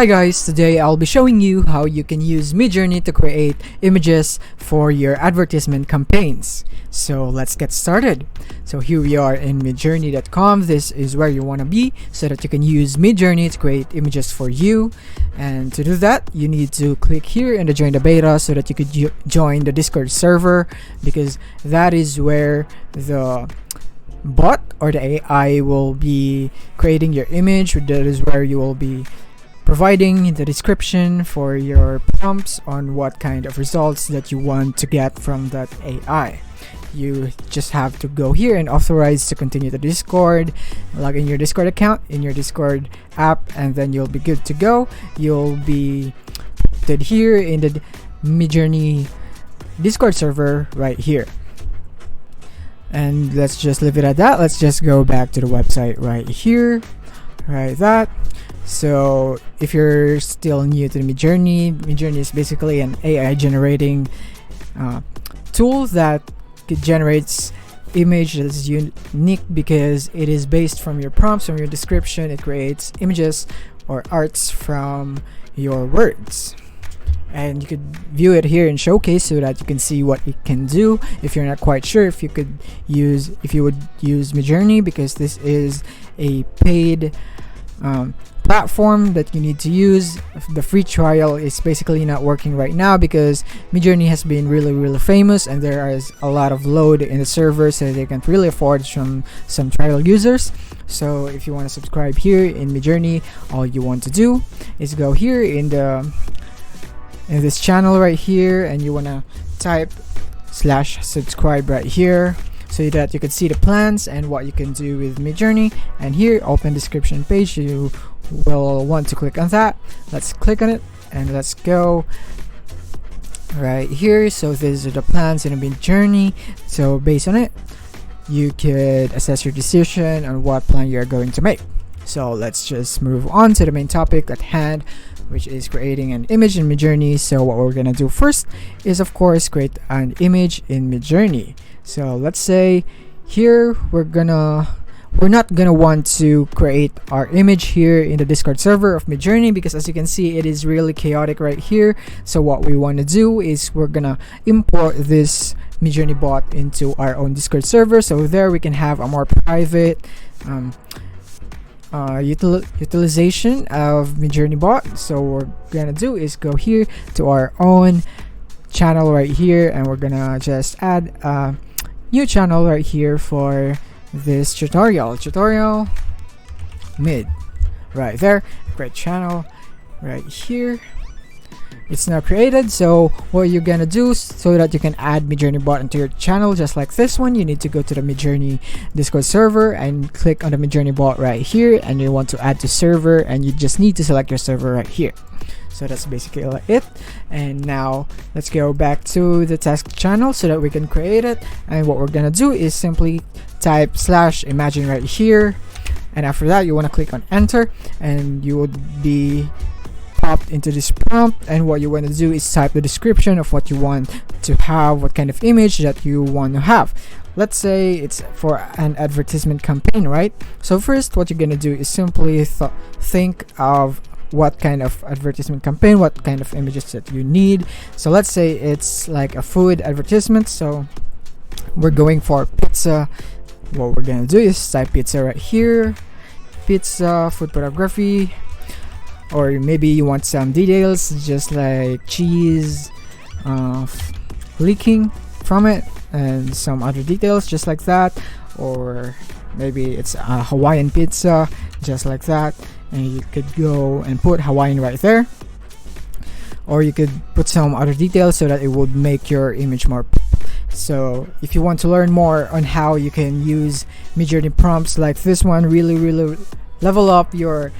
Hi guys, today I'll be showing you how you can use MidJourney to create images for your advertisement campaigns. So let's get started. So here we are in midjourney.com. This is where you want to be so that you can use MidJourney to create images for you. And to do that, you need to click here in the join the beta so that you could join the Discord server, because that is where the bot or the AI will be creating your image. That is where you will be providing the description for your prompts on what kind of results that you want to get from that AI. You just have to go here and authorize to continue the Discord, log in your Discord account in your Discord app, and then you'll be good to go. You'll be put here in the MidJourney Discord server right here. And let's just leave it at that. Let's just go back to the website right here, right that. So if you're still new to the MidJourney is basically an AI generating tool that generates image that is unique because it is based from your prompts, from your description. It creates images or arts from your words. And you could view it here in Showcase so that you can see what it can do. If you're not quite sure if you would use MidJourney, because this is a paid platform that you need to use. The free trial is basically not working right now because MidJourney has been really famous and there is a lot of load in the server, so they can't really afford some trial users. So if you want to subscribe here in MidJourney, all you want to do is go here in this channel right here, and you want to type /subscribe right here so that you can see the plans and what you can do with MidJourney. And here, open description page, you will want to click on that. Let's click on it and let's go right here. So these are the plans in MidJourney. So based on it, you could assess your decision on what plan you're going to make. So let's just move on to the main topic at hand, which is creating an image in MidJourney. So what we're gonna do first is, of course, create an image in MidJourney. So let's say here we're not gonna want to create our image here in the Discord server of MidJourney, because as you can see, it is really chaotic right here. So what we want to do is we're gonna import this MidJourney bot into our own Discord server, so there we can have a more private utilization of MidJourney bot. So what we're gonna do is go here to our own channel right here, and we're gonna just add a new channel right here for this tutorial mid right there. Great channel right here. It's now created. So what you're gonna do so that you can add MidJourney bot into your channel just like this one, you need to go to the MidJourney Discord server and click on the MidJourney bot right here, and you want to add to server, and you just need to select your server right here. So that's basically it. And now let's go back to the test channel so that we can create it. And what we're gonna do is simply type /imagine right here, and after that you want to click on enter, and you would be popped into this prompt. And what you want to do is type the description of what you want to have, what kind of image that you want to have. Let's say it's for an advertisement campaign, right? So first, what you're gonna do is simply think of what kind of advertisement campaign, what kind of images that you need. So let's say it's like a food advertisement, so we're going for pizza. What we're gonna do is type pizza right here, pizza food photography, or maybe you want some details just like cheese leaking from it and some other details just like that, or maybe it's a Hawaiian pizza just like that, and you could go and put Hawaiian right there, or you could put some other details so that it would make your image more. So if you want to learn more on how you can use MidJourney prompts like this one, really level up your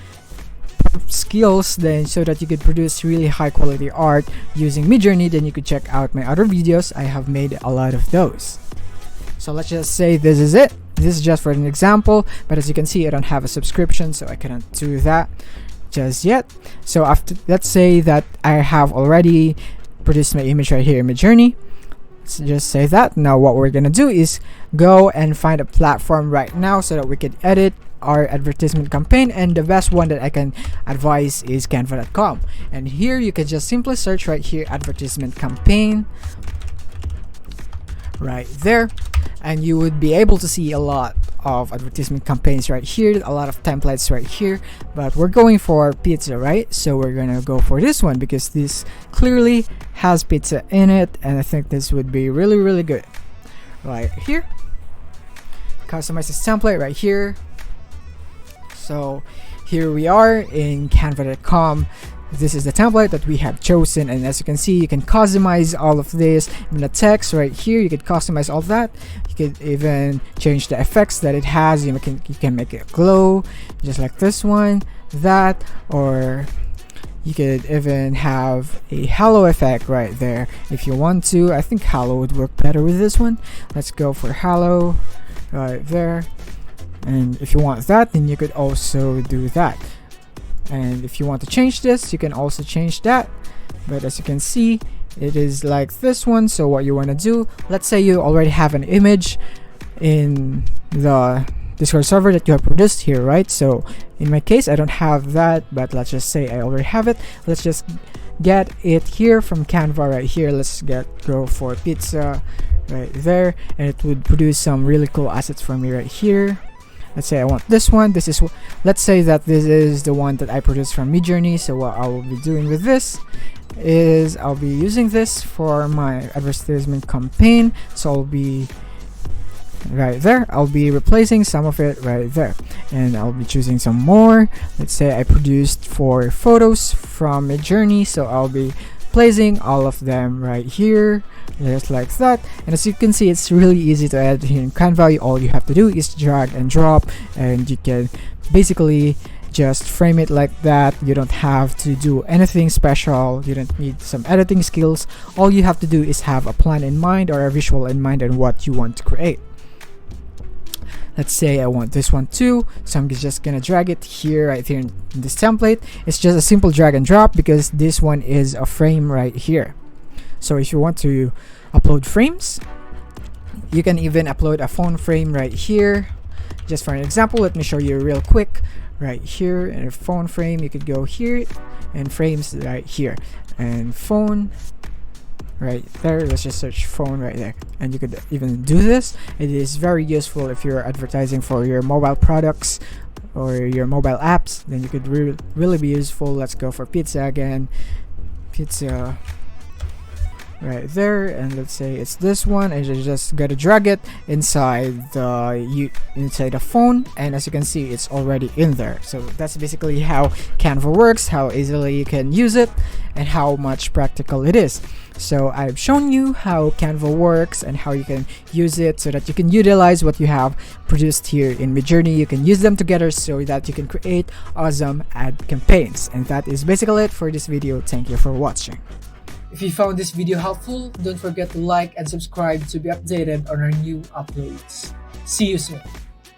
skills, then so that you could produce really high quality art using MidJourney, then you could check out my other videos. I have made a lot of those. So let's just say this is it. This is just for an example, but as you can see, I don't have a subscription, so I cannot do that just yet. So after, let's say that I have already produced my image right here in MidJourney. Let's just say that. Now what we're gonna do is go and find a platform right now so that we could edit our advertisement campaign, and the best one that I can advise is canva.com. And here you can just simply search right here, advertisement campaign, right there, and you would be able to see a lot of advertisement campaigns right here, a lot of templates right here. But we're going for pizza, right? So we're gonna go for this one because this clearly has pizza in it, and I think this would be really good. Right here, customize this template right here. So here we are in canva.com. This is the template that we have chosen, and as you can see, you can customize all of this. In the text right here, you can customize all that. You could even change the effects that it has. You can make it glow just like this one, that, or you could even have a halo effect right there if you want to. I think halo would work better with this one. Let's go for halo right there, and if you want that, then you could also do that. And if you want to change this, you can also change that. But as you can see, it is like this one. So what you want to do, let's say you already have an image in the Discord server that you have produced here, right? So in my case, I don't have that, but let's just say I already have it. Let's just get it here from Canva right here. Let's go for pizza right there, and it would produce some really cool assets for me right here. Let's say I want this one. Let's say that this is the one that I produced from MidJourney. So what I will be doing with this is I'll be using this for my advertisement campaign. So I'll be right there. I'll be replacing some of it right there, and I'll be choosing some more. Let's say I produced 4 photos from MidJourney, so I'll be placing all of them right here, just like that. And as you can see, it's really easy to add here in Canva. All you have to do is drag and drop, and you can basically just frame it like that. You don't have to do anything special. You don't need some editing skills. All you have to do is have a plan in mind or a visual in mind and what you want to create. Let's say I want this one too, so I'm just gonna drag it here right here in this template. It's just a simple drag and drop because this one is a frame right here. So if you want to upload frames, you can even upload a phone frame right here. Just for an example, let me show you real quick. Right here in a phone frame, you could go here and frames right here, and phone right there. Let's just search phone right there, and you could even do this. It is very useful if you're advertising for your mobile products or your mobile apps, then you could really be useful. Let's go for pizza again, pizza right there, and let's say it's this one, and you just gotta drag it inside the phone, and as you can see, it's already in there. So that's basically how Canva works, how easily you can use it, and how much practical it is. So I've shown you how Canva works and how you can use it so that you can utilize what you have produced here in MidJourney. You can use them together so that you can create awesome ad campaigns. And that is basically it for this video. Thank you for watching. If you found this video helpful, don't forget to like and subscribe to be updated on our new uploads. See you soon.